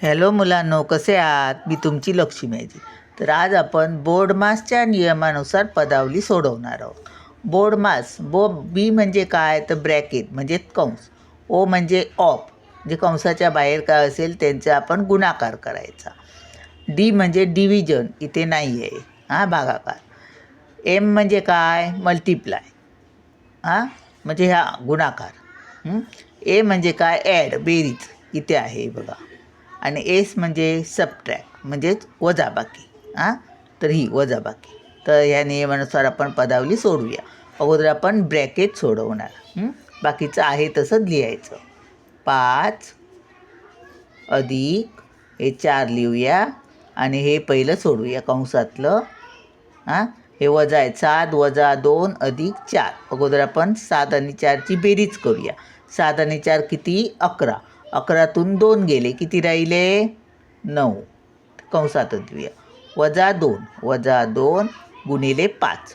Hello मुलांनो, कसे आहात? मी तुमची लक्ष्मी आहे. तर आज आपण बोर्ड मासच्या नियमानुसार पदावली सोडवणार आहोत. बोर्ड मास बी म्हणजे काय तर ब्रॅकेट म्हणजे कंस. ओ म्हणजे ऑफ म्हणजे कंसाच्या बाहेर काय असेल त्यांचा आपण गुणाकार करायचा. डी म्हणजे डिव्हिजन, इथे नाही आहे भागाकार. एम म्हणजे काय मल्टिप्लाय म्हणजे ह्या गुणाकार. ए म्हणजे काय ॲड बेरीज, इथे आहे बघा. आणि एस म्हणजे सबट्रॅक्ट म्हणजेच वजाबाकी. तर ही वजाबाकी. तर ह्या नियमानुसार आपण पदावली सोडूया. अगोदर आपण ब्रॅकेट सोडवणार. बाकीचं आहे तसंच लिहायचं. 5 अधिक हे 4 लिहूया आणि हे पहिलं सोडूया कंसातलं. हे वजा आहे. 7 वजा 2 अधिक 4. अगोदर आपण 7 आणि 4ची बेरीज करूया. 7 आणि 4 किती? 11. 11तून 2 गेले, किती राहिले? 9. कंसातच देऊया. वजा 2 गुणिले 5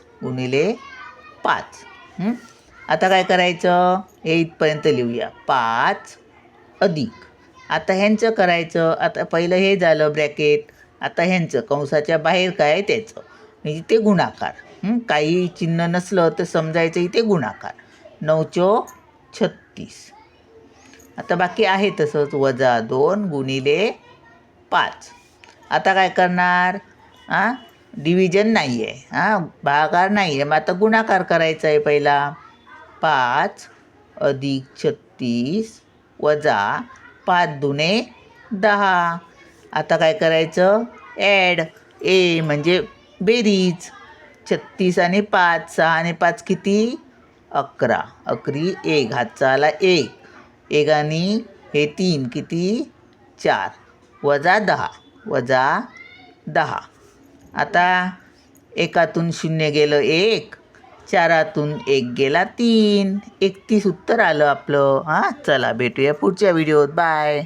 आता काय करायचं? हे इथपर्यंत लिहूया. 5 अधिक. आता ह्यांचं करायचं. आता पहिलं हे झालं ब्रॅकेट. आता ह्यांचं कंसाच्या बाहेर काय आहे त्याचं म्हणजे ते गुणाकार. काही चिन्ह नसलं तर समजायचं इथे गुणाकार. 9 चोक 36. आता बाकी आहे तसंच. वजा 2 गुणिले 5. आता काय करणार? डिव्हिजन नाही आहे, भागाकार नाही आहे. मग आता गुणाकार करायचा आहे पहिला. 5 अधिक 36 वजा 5 दुने 10. आता काय करायचं? ॲड. ए म्हणजे बेरीज. 36 आणि 5, 6 आणि 5 किती? 11. 11 1 हातचा आला 1. 1 आणि हे 3 किती? 4. वजा 10. आता एकातून 0 गेलं 1. 4तून 1 गेला 3. 31 उत्तर आलं आपलं. चला भेटूया पुढच्या व्हिडिओत. बाय.